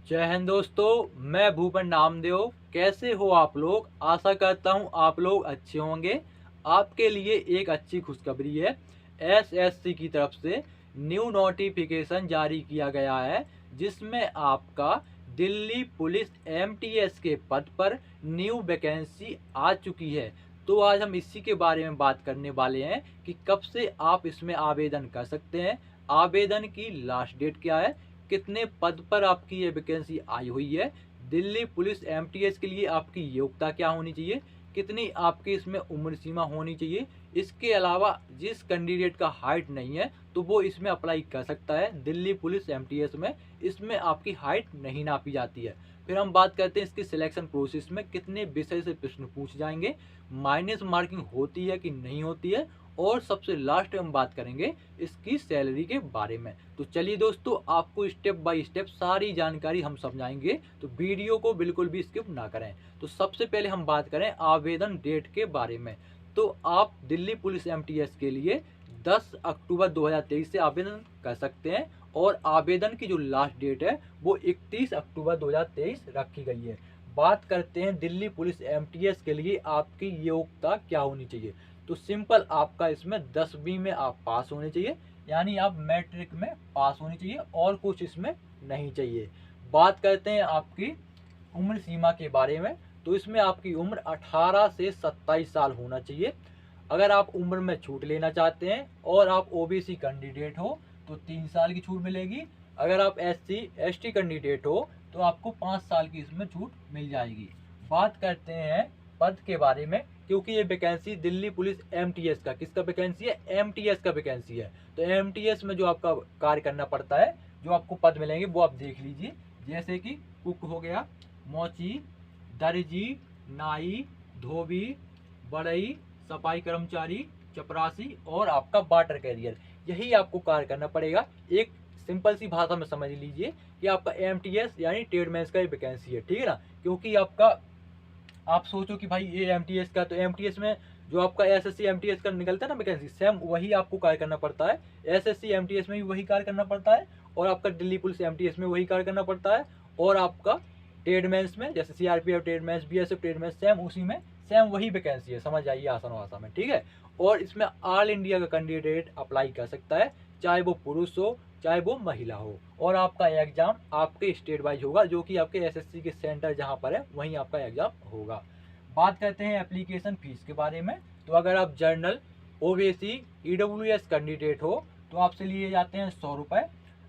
जय हिंद दोस्तों, मैं भूपेन नामदेव। कैसे हो आप लोग? आशा करता हूँ आप लोग अच्छे होंगे। आपके लिए एक अच्छी खुशखबरी है। एसएससी की तरफ से न्यू नोटिफिकेशन जारी किया गया है, जिसमें आपका दिल्ली पुलिस एमटीएस के पद पर न्यू वैकेंसी आ चुकी है। तो आज हम इसी के बारे में बात करने वाले हैं कि कब से आप इसमें आवेदन कर सकते हैं, आवेदन की लास्ट डेट क्या है, कितने पद पर आपकी ये वैकेंसी आई हुई है, दिल्ली पुलिस एमटीएस के लिए आपकी योग्यता क्या होनी चाहिए, कितनी आपकी इसमें उम्र सीमा होनी चाहिए। इसके अलावा जिस कैंडिडेट का हाइट नहीं है तो वो इसमें अप्लाई कर सकता है। दिल्ली पुलिस एमटीएस में इसमें आपकी हाइट नहीं नापी जाती है। फिर हम बात करते हैं इसकी सिलेक्शन प्रोसेस में कितने विषय से प्रश्न पूछ जाएंगे, माइनस मार्किंग होती है कि नहीं होती है, और सबसे लास्ट में हम बात करेंगे इसकी सैलरी के बारे में। तो चलिए दोस्तों, आपको स्टेप बाय स्टेप सारी जानकारी हम समझाएंगे, तो वीडियो को बिल्कुल भी स्किप ना करें। तो सबसे पहले हम बात करें आवेदन डेट के बारे में। तो आप दिल्ली पुलिस एमटीएस के लिए 10 अक्टूबर 2023 से आवेदन कर सकते हैं, और आवेदन की जो लास्ट डेट है वो 31 अक्टूबर 2023 रखी गई है। बात करते हैं दिल्ली पुलिस एमटीएस के लिए आपकी योग्यता क्या होनी चाहिए। तो सिंपल, आपका इसमें 10वीं में आप पास होने चाहिए, यानी आप मैट्रिक में पास होनी चाहिए, और कुछ इसमें नहीं चाहिए। बात करते हैं आपकी उम्र सीमा के बारे में। तो इसमें आपकी उम्र 18 से 27 साल होना चाहिए। अगर आप उम्र में छूट लेना चाहते हैं और आप ओबीसी कैंडिडेट हो तो 3 साल की छूट मिलेगी। अगर आप एससी एसटी कैंडिडेट हो तो आपको 5 साल की इसमें छूट मिल जाएगी। बात करते हैं पद के बारे में, क्योंकि ये वैकेंसी दिल्ली पुलिस एमटीएस का, किसका वैकेंसी है? एमटीएस का वैकेंसी है। तो एमटीएस में जो आपका कार्य करना पड़ता है, जो आपको पद मिलेंगे वो आप देख लीजिए। जैसे कि कुक हो गया, मोची, दर्जी, नाई, धोबी, बढ़ई, सफाई कर्मचारी, चपरासी, और आपका वाटर कैरियर, यही आपको कार्य करना पड़ेगा। एक सिंपल सी भाषा में समझ लीजिए कि आपका एमटीएस यानी ट्रेडमैन्स का वैकेंसी है, ठीक है ना। क्योंकि आपका, आप सोचो कि भाई ये एमटीएस का, तो एमटीएस में जो आपका एसएससी एमटीएस का निकलता है ना वैकेंसी, सेम वही आपको कार्य करना पड़ता है। एसएससी एमटीएस में भी वही कार्य करना पड़ता है, और आपका दिल्ली पुलिस एमटीएस में वही कार्य करना पड़ता है, और आपका ट्रेडमैन्स में जैसे सीआरपीएफ ट्रेडमैन्स, बीएसएफ ट्रेडमैन्स, सेम उसी में सेम वही वैकेंसी है। समझ आइए आसान भाषा में, ठीक है। और इसमें ऑल इंडिया का कैंडिडेट अप्लाई कर सकता है, चाहे वो पुरुष हो चाहे वो महिला हो। और आपका एग्जाम आपके स्टेट वाइज होगा, जो कि आपके एसएससी के सेंटर जहाँ पर है वहीं आपका एग्जाम होगा। बात करते हैं एप्लीकेशन फीस के बारे में। तो अगर आप जर्नल, ओबीसी, ईडब्ल्यूएस कैंडिडेट हो तो आपसे लिए जाते हैं 100 रुपये।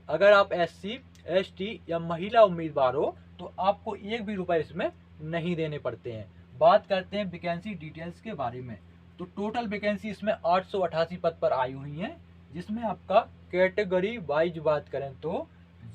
अगर आप एससी एसटी या महिला उम्मीदवार हो तो आपको एक भी रुपये इसमें नहीं देने पड़ते हैं। बात करते हैं वैकेंसी डिटेल्स के बारे में। तो टोटल वैकेंसी इसमें 888 पद पर आई हुई हैं, जिसमें आपका कैटेगरी वाइज बात करें तो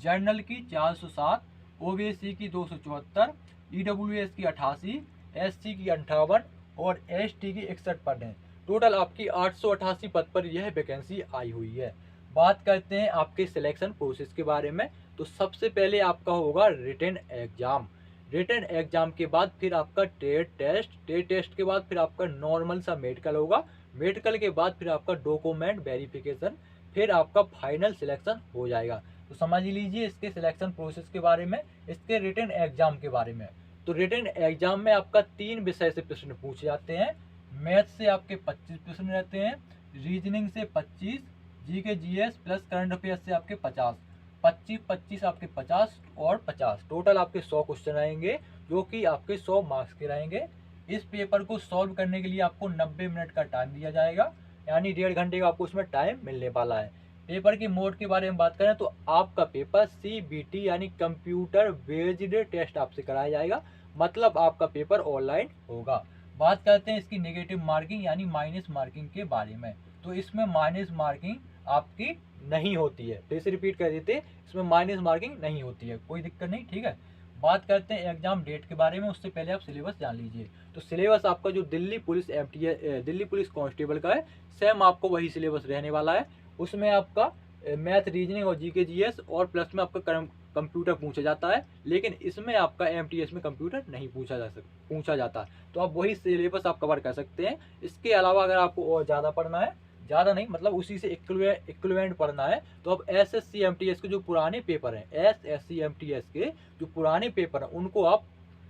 जर्नल की 407, ओबीसी की 274, ईडब्ल्यूएस की 88, एससी की 58, और एसटी की 61 पद हैं। टोटल आपकी 888 पद पर यह वैकेंसी आई हुई है। बात करते हैं आपके सिलेक्शन प्रोसेस के बारे में। तो सबसे पहले आपका होगा रिटन एग्जाम। रिटन एग्जाम के बाद फिर आपका ट्रेड टेस्ट के बाद फिर आपका नॉर्मल सा मेडिकल होगा। मेडिकल के बाद फिर आपका डॉक्यूमेंट वेरिफिकेशन, फिर आपका फाइनल सिलेक्शन हो जाएगा। तो समझ लीजिए इसके सिलेक्शन प्रोसेस के बारे में, इसके रिटन एग्जाम के बारे में। तो रिटन एग्जाम में आपका 3 विषय से प्रश्न पूछे जाते हैं। मैथ से आपके 25 प्रश्न रहते हैं, रीजनिंग से 25, GK GS plus current affairs से आपके 50, 25 आपके 50 और 50, टोटल आपके 100 क्वेश्चन आएंगे, जो कि आपके 100 मार्क्स के रहेंगे। इस पेपर को सॉल्व करने के लिए आपको 90 मिनट का टाइम दिया जाएगा, यानी 1.5 घंटे का आपको उसमें टाइम मिलने वाला है। पेपर के मोड के बारे में बात करें तो आपका पेपर सीबीटी यानी कंप्यूटर बेस्ड टेस्ट आपसे कराया जाएगा, मतलब आपका पेपर ऑनलाइन होगा। बात करते हैं इसकी नेगेटिव मार्किंग यानी माइनस मार्किंग के बारे में। तो इसमें माइनस मार्किंग आपकी नहीं होती है, फिर से रिपीट कर देते, इसमें माइनस मार्किंग नहीं होती है, कोई दिक्कत नहीं, ठीक है। बात करते हैं एग्जाम डेट के बारे में, उससे पहले आप सिलेबस जान लीजिए। तो सिलेबस आपका जो Delhi police MTA Delhi police constable का है, सेम आपको वही सिलेबस रहने वाला है। उसमें आपका मैथ, रीजनिंग और जीके जीएस, और प्लस में आपका कंप्यूटर पूछा जाता है, लेकिन इसमें आपका एमटीएस में कंप्यूटर नहीं पूछा जाता। तो आप वही सिलेबस आप कवर कर सकते हैं। इसके अलावा अगर आपको और ज़्यादा पढ़ना है, ज़्यादा नहीं, मतलब उसी से इक्विवेलेंट पढ़ना है। तो अब SSC MTS के जो पुराने पेपर हैं, SSC MTS के जो पुराने पेपर हैं उनको आप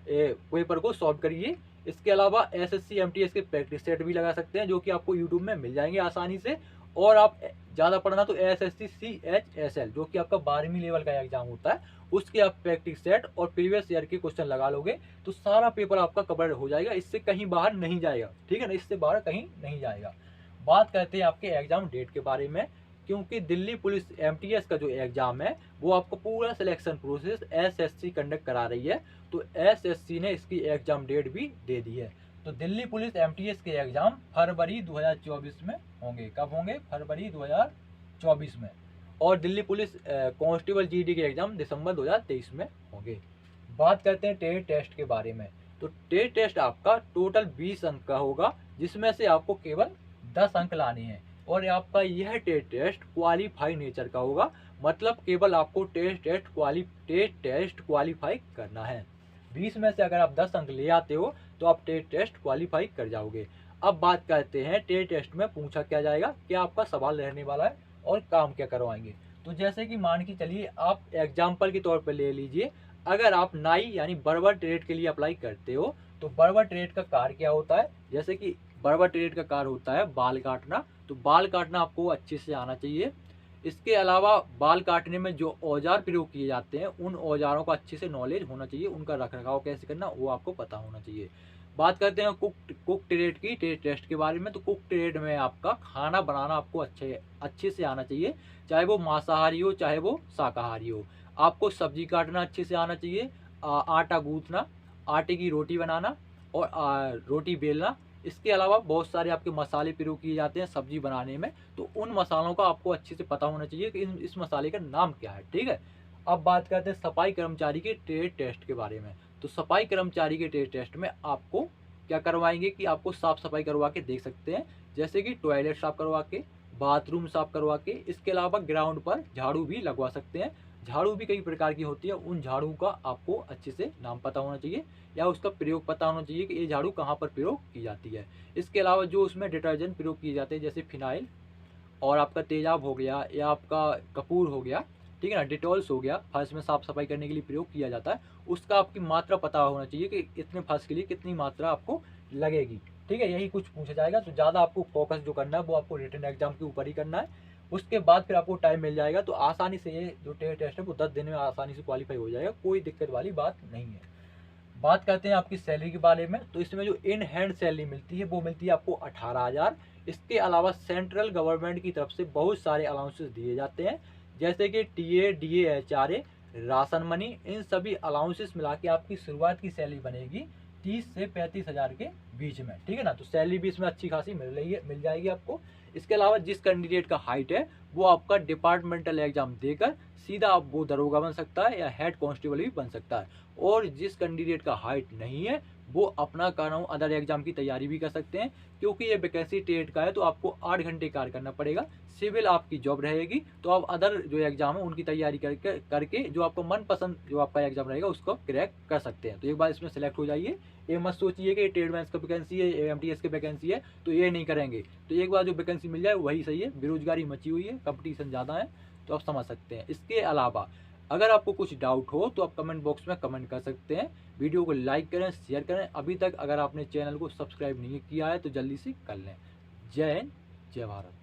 पेपर को सॉल्व करिए। इसके अलावा SSC MTS के प्रैक्टिस सेट भी लगा सकते हैं जो कि आपको यूट्यूब में मिल जाएंगे आसानी से। और आप ज़्यादा पढ़ना तो SSC CHSL जो कि आपका 12वीं लेवल का एग्जाम होता है, उसके आप प्रैक्टिस सेट और प्रीवियस ईयर के क्वेश्चन लगा लोगे तो सारा पेपर आपका कवर हो जाएगा, इससे कहीं बाहर नहीं जाएगा। ठीक है ना, इससे बाहर कहीं नहीं जाएगा। बात करते हैं आपके एग्जाम डेट के बारे में, क्योंकि दिल्ली पुलिस MTS का जो एग्जाम है वो आपको पूरा सिलेक्शन प्रोसेस SSC कंडक्ट करा रही है। तो SSC ने इसकी एग्जाम डेट भी दे दी है। तो दिल्ली पुलिस MTS के एग्जाम फरवरी 2024 में होंगे। कब होंगे? फरवरी 2024 में। और दिल्ली पुलिस कांस्टेबल GD के एग्जाम दिसंबर 2023 में होंगे। बात करते हैं टेट टेस्ट के बारे में। तो टेट टेस्ट आपका टोटल 20 अंक का होगा, जिसमें से आपको केवल 10 अंक लाने हैं। और आपका यह टेट टेस्ट क्वालिफाई नेचर का होगा, मतलब केवल आपको टेट टेस्ट क्वालिफाई करना है। 20 में से अगर आप 10 अंक ले आते हो तो आप टेट टेस्ट क्वालिफाई कर जाओगे। अब बात करते हैं टेट टेस्ट में पूछा क्या जाएगा, क्या आपका सवाल रहने वाला है और काम क्या करवाएंगे। तो जैसे कि मान के चलिए, आप एग्जाम्पल के तौर पर ले लीजिए, अगर आप नाई यानी बर्बर ट्रेड के लिए अप्लाई करते हो तो बर्बर ट्रेड का कार्य क्या होता है। जैसे कि बर्बर ट्रेड का कार्य होता है बाल काटना, तो बाल काटना आपको अच्छे से आना चाहिए। इसके अलावा बाल काटने में जो औजार प्रयोग किए जाते हैं उन औजारों का अच्छे से नॉलेज होना चाहिए, उनका रखरखाव कैसे करना वो आपको पता होना चाहिए। बात करते हैं कुक ट्रेड की टेस्ट के बारे में। तो कुक ट्रेड में आपका खाना बनाना आपको अच्छे से आना चाहिए, चाहे वो मांसाहारी हो चाहे वो शाकाहारी हो। आपको सब्जी काटना अच्छे से आना चाहिए, आटा गूंथना, आटे की रोटी बनाना और रोटी बेलना। इसके अलावा बहुत सारे आपके मसाले प्रयोग किए जाते हैं सब्जी बनाने में, तो उन मसालों का आपको अच्छे से पता होना चाहिए कि इस मसाले का नाम क्या है। ठीक है। अब बात करते हैं सफाई कर्मचारी के ट्रेड टेस्ट के बारे में। तो सफाई कर्मचारी के ट्रेड टेस्ट में आपको क्या करवाएंगे कि आपको साफ सफाई करवा के देख सकते हैं, जैसे कि टॉयलेट साफ करवा के, बाथरूम साफ करवा के। इसके अलावा ग्राउंड पर झाड़ू भी लगवा सकते हैं। झाड़ू भी कई प्रकार की होती है, उन झाड़ू का आपको अच्छे से नाम पता होना चाहिए या उसका प्रयोग पता होना चाहिए कि ये झाड़ू कहाँ पर प्रयोग की जाती है। इसके अलावा जो उसमें डिटर्जेंट प्रयोग किए जाते हैं जैसे फिनाइल और आपका तेजाब हो गया या आपका कपूर हो गया, ठीक है ना, डिटॉल्स हो गया, फर्श में साफ सफाई करने के लिए प्रयोग किया जाता है, उसका आपकी मात्रा पता होना चाहिए कि इतने फर्श के लिए कितनी मात्रा आपको लगेगी। ठीक है, यही कुछ पूछा जाएगा। तो ज़्यादा आपको फोकस जो करना है वो आपको रिटन एग्जाम के ऊपर ही करना है। उसके बाद फिर आपको टाइम मिल जाएगा, तो आसानी से ये जो टेस्ट है वो 10 दिन में आसानी से क्वालिफाई हो जाएगा, कोई दिक्कत वाली बात नहीं है। बात करते हैं आपकी सैलरी के बारे में। तो इसमें जो इन हैंड सैलरी मिलती है वो मिलती है आपको 18,000। इसके अलावा सेंट्रल गवर्नमेंट की तरफ से बहुत सारे अलाउंसेस दिए जाते हैं, जैसे कि TA DA HRA, ration money. इन सभी अलाउंसेस मिला के आपकी शुरुआत की सैलरी बनेगी 30 से 35,000 के बीच में। ठीक है ना, तो सैलरी भी इसमें अच्छी खासी मिल जाएगी आपको। इसके अलावा जिस कैंडिडेट का हाइट है वो आपका डिपार्टमेंटल एग्जाम देकर सीधा आप वो दरोगा बन सकता है या हेड कांस्टेबल भी बन सकता है। और जिस कैंडिडेट का हाइट नहीं है वो अपना कारण अदर एग्जाम की तैयारी भी कर सकते हैं, क्योंकि ये वैकेंसी टेट का है तो आपको 8 घंटे कार्य करना पड़ेगा, सिविल आपकी जॉब रहेगी। तो आप अदर जो एग्जाम है उनकी तैयारी करके जो आपको मनपसंद जो आपका एग्जाम रहेगा उसको क्रैक कर सकते हैं। तो एक बार इसमें सेलेक्ट हो जाइए। ये मत सोचिए कि ट्रेड मैंस का वैकेंसी है, MTS की वैकेंसी है तो ये नहीं करेंगे। तो एक बार जो वैकेंसी मिल जाए वही सही है। बेरोजगारी मची हुई है, कंपटीशन ज़्यादा है, तो आप समझ सकते हैं। इसके अलावा अगर आपको कुछ डाउट हो तो आप कमेंट बॉक्स में कमेंट कर सकते हैं। वीडियो को लाइक करें, शेयर करें। अभी तक अगर आपने चैनल को सब्सक्राइब नहीं किया है तो जल्दी से कर लें। जय हिंद, जय भारत।